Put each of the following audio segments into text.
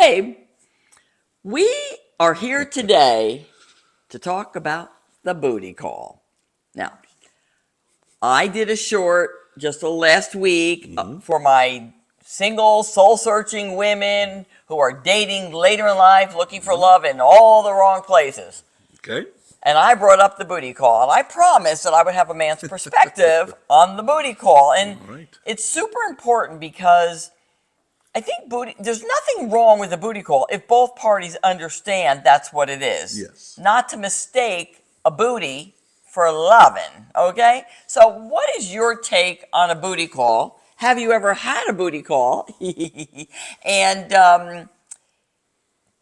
Babe, we are here today to talk about the booty call. Now, I did a short just last week for my single, soul searching women who are dating later in life, looking for love in all the wrong places. Okay. And I brought up the booty call, and I promised that I would have a man's perspective on the booty call. And All right. it's super important because I think there's nothing wrong with a booty call if both parties understand that's what it is. Yes. Not to mistake a booty for loving, okay? So what is your take on a booty call? Have you ever had a booty call? And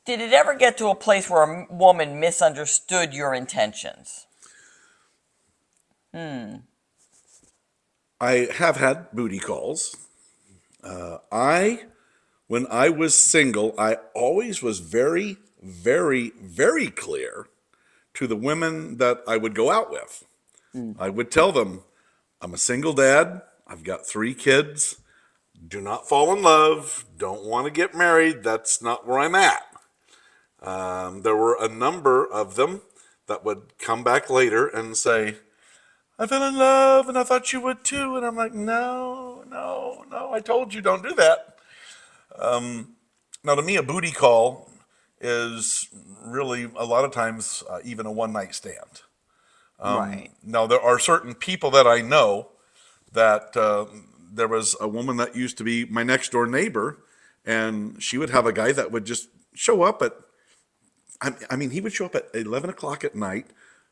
did it ever get to a place where a woman misunderstood your intentions? I have had booty calls. When I was single, I always was very, very, very clear to the women that I would go out with. I would tell them, I'm a single dad. I've got 3 kids. Do not fall in love. Don't want to get married. That's not where I'm at. There were a number of them that would come back later and say, I fell in love and I thought you would too. And I'm like, no, I told you don't do that. Now, to me, a booty call is really a lot of times even a one-night stand. Right. Now, there are certain people that I know that there was a woman that used to be my next door neighbor, and she would have a guy that would just show up he would show up at 11 o'clock at night,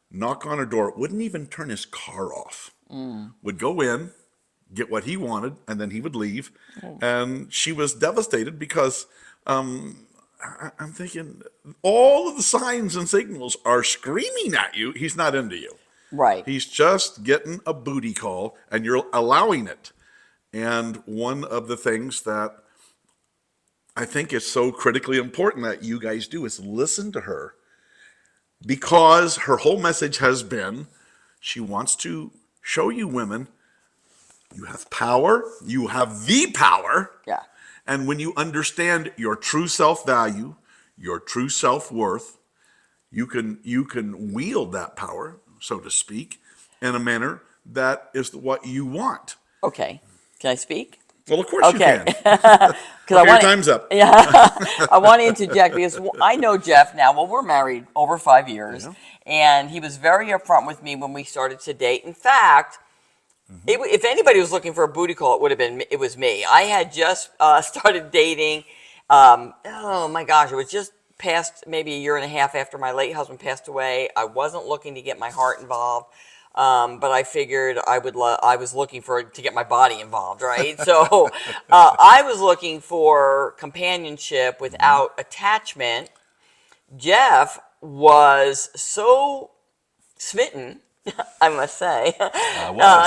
knock on her door, wouldn't even turn his car off, would go in, get what he wanted, and then he would leave. And she was devastated because I'm thinking all of the signs and signals are screaming at you. He's not into you. Right. He's just getting a booty call, and you're allowing it. And one of the things that I think is so critically important that you guys do is listen to her, because her whole message has been she wants to show you women you have power, you have the power. Yeah. And when you understand your true self-value, your true self-worth, you can wield that power, so to speak, in a manner that is what you want. Okay. Can I speak? Well, of course you can. Because your time's up. Yeah, I want to interject because I know Jeff now. Well, we're married over 5 years, and he was very upfront with me when we started to date. In fact, if anybody was looking for a booty call, it was me. I had just started dating. Oh my gosh, it was just past maybe a year and a half after my late husband passed away. I wasn't looking to get my heart involved. But I figured I was looking to get my body involved, right? So I was looking for companionship without attachment. Jeff was so smitten, I must say.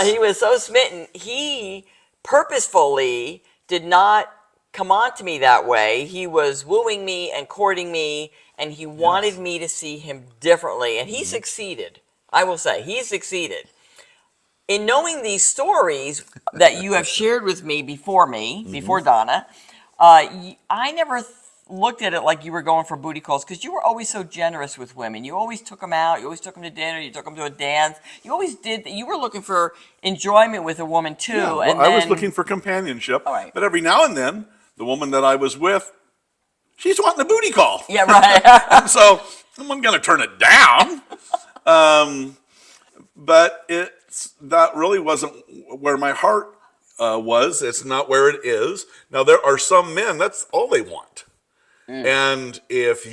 He was so smitten. He purposefully did not come on to me that way. He was wooing me and courting me, and he wanted me to see him differently, and he succeeded. I will say, he succeeded. In knowing these stories that you have shared with me, before Donna, I never looked at it like you were going for booty calls, because you were always so generous with women. You always took them out. You always took them to dinner. You took them to a dance. You always did. You were looking for enjoyment with a woman, too. Yeah, well, I was looking for companionship. All right. But every now and then, the woman that I was with, she's wanting a booty call. Yeah, right. And so I'm going to turn it down. But that really wasn't where my heart was. It's not where it is. Now, there are some men, that's all they want. And if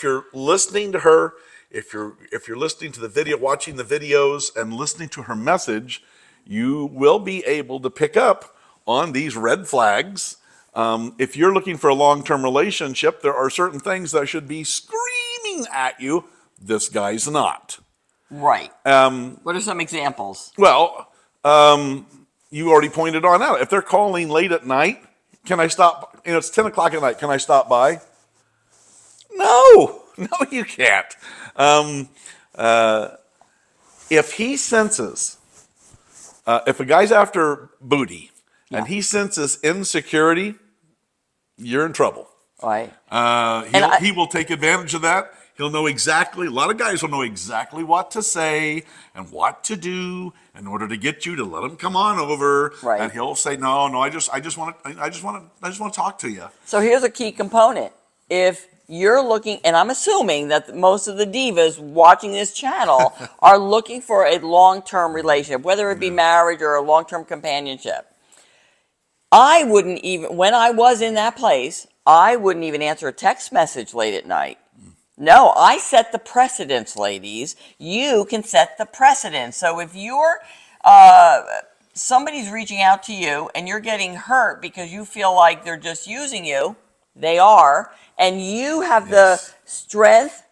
you're listening to her, if you're listening to the video, watching the videos and listening to her message, you will be able to pick up on these red flags. If you're looking for a long-term relationship, there are certain things that should be screaming at you. This guy's not. Right. What are some examples? Well, you already pointed on out. If they're calling late at night, can I stop? It's 10 o'clock at night. Can I stop by? No, you can't. If he senses, if a guy's after booty and he senses insecurity, you're in trouble. Right. He will take advantage of that. He'll know exactly, a lot of guys will know exactly what to say and what to do in order to get you to let him come on over. Right. And he'll say, no, I just want to talk to you. So here's a key component. If you're looking, and I'm assuming that most of the divas watching this channel are looking for a long-term relationship, whether it be marriage or a long-term companionship. I wouldn't even, when I was in that place, I wouldn't even answer a text message late at night. No, I set the precedence, ladies. You can set the precedence. So if you're, somebody's reaching out to you and you're getting hurt because you feel like they're just using you, they are, and you have the strength,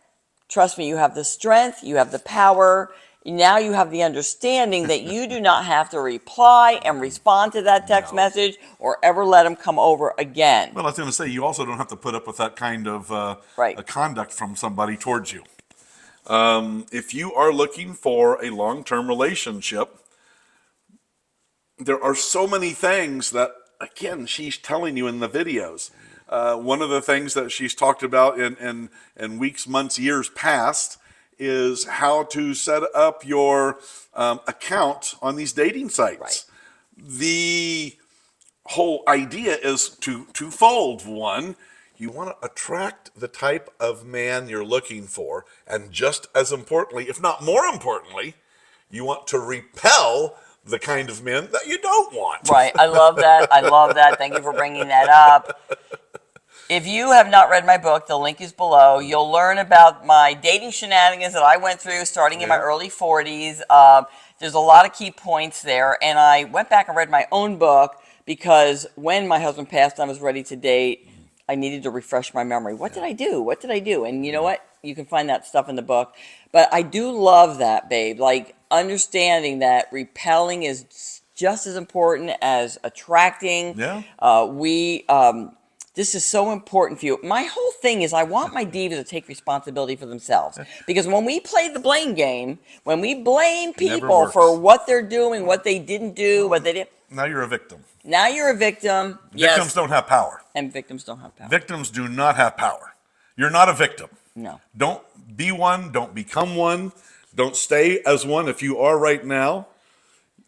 trust me, you have the strength, you have the power, now you have the understanding that you do not have to reply and respond to that text message or ever let them come over again. Well, I was going to say, you also don't have to put up with that kind of conduct from somebody towards you. If you are looking for a long-term relationship, there are so many things that, again, she's telling you in the videos. One of the things that she's talked about in weeks, months, years past is how to set up your account on these dating sites. Right. The whole idea is twofold. One, you want to attract the type of man you're looking for, and just as importantly, if not more importantly, you want to repel the kind of men that you don't want. Right. I love that. I love that. Thank you for bringing that up. If you have not read my book, the link is below. You'll learn about my dating shenanigans that I went through starting in my early 40s. There's a lot of key points there. And I went back and read my own book because when my husband passed and I was ready to date, I needed to refresh my memory. What did I do? What did I do? And you know what? You can find that stuff in the book. But I do love that, babe. Like, understanding that repelling is just as important as attracting. Yeah. This is so important for you. My whole thing is I want my divas to take responsibility for themselves. Because when we play the blame game, when we blame people for what they're doing, what they didn't do, what they did. Now you're a victim. Now you're a victim. Victims don't have power. And victims don't have power. Victims do not have power. You're not a victim. No. Don't be one. Don't become one. Don't stay as one if you are right now.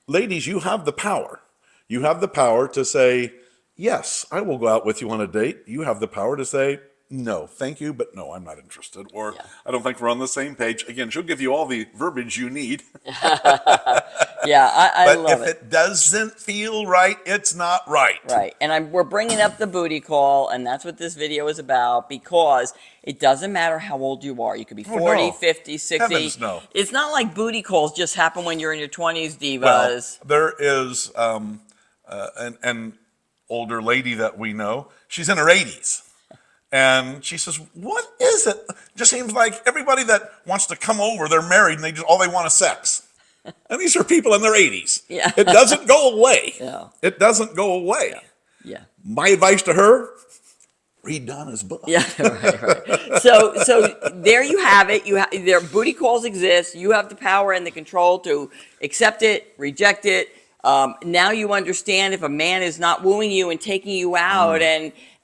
Ladies, you have the power. You have the power to say, yes, I will go out with you on a date. You have the power to say, no, thank you, but no, I'm not interested. Or I don't think we're on the same page. Again, she'll give you all the verbiage you need. I love it. But if it doesn't feel right, it's not right. Right. And we're bringing up the booty call, and that's what this video is about, because it doesn't matter how old you are. You could be 40, 50, 60. Heavens, no. It's not like booty calls just happen when you're in your 20s, divas. Well, there is an older lady that we know. She's in her 80s. And she says, what is it? It just seems like everybody that wants to come over, they're married and all they want is sex. And these are people in their 80s. Yeah. It doesn't go away. Yeah. It doesn't go away. Yeah. My advice to her, read Donna's book. Yeah, right. So there you have it. Their booty calls exist. You have the power and the control to accept it, reject it. Now you understand if a man is not wooing you and taking you out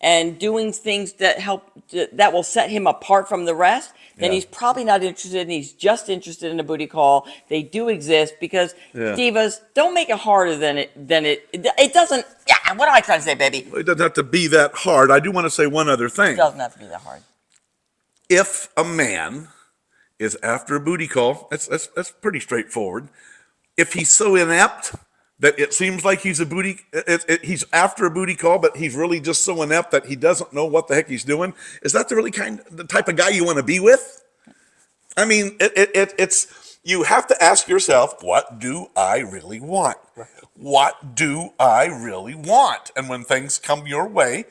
and doing things that will set him apart from the rest, then he's probably not interested and he's just interested in a booty call. They do exist because divas, don't make it harder than it doesn't. Yeah, what am I trying to say, baby? It doesn't have to be that hard. I do want to say one other thing. It doesn't have to be that hard. If a man is after a booty call, that's pretty straightforward. If he's so inept that it seems like he's he's after a booty call, but he's really just so inept that he doesn't know what the heck he's doing. Is that the type of guy you want to be with? I mean, it's you have to ask yourself, what do I really want? Right. What do I really want? And when things come your way,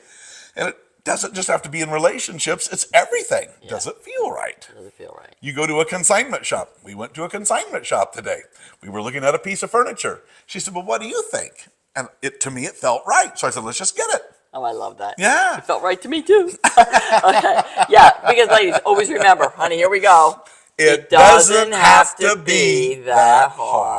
and it doesn't just have to be in relationships, it's everything. Yeah. Does it feel right? Does it feel right? You go to a consignment shop. We went to a consignment shop today. We were looking at a piece of furniture. She said, well, what do you think? And to me, it felt right. So I said, let's just get it. Oh, I love that. Yeah. It felt right to me, too. Okay. Yeah, because ladies, always remember, honey, here we go. It doesn't have to be that hard.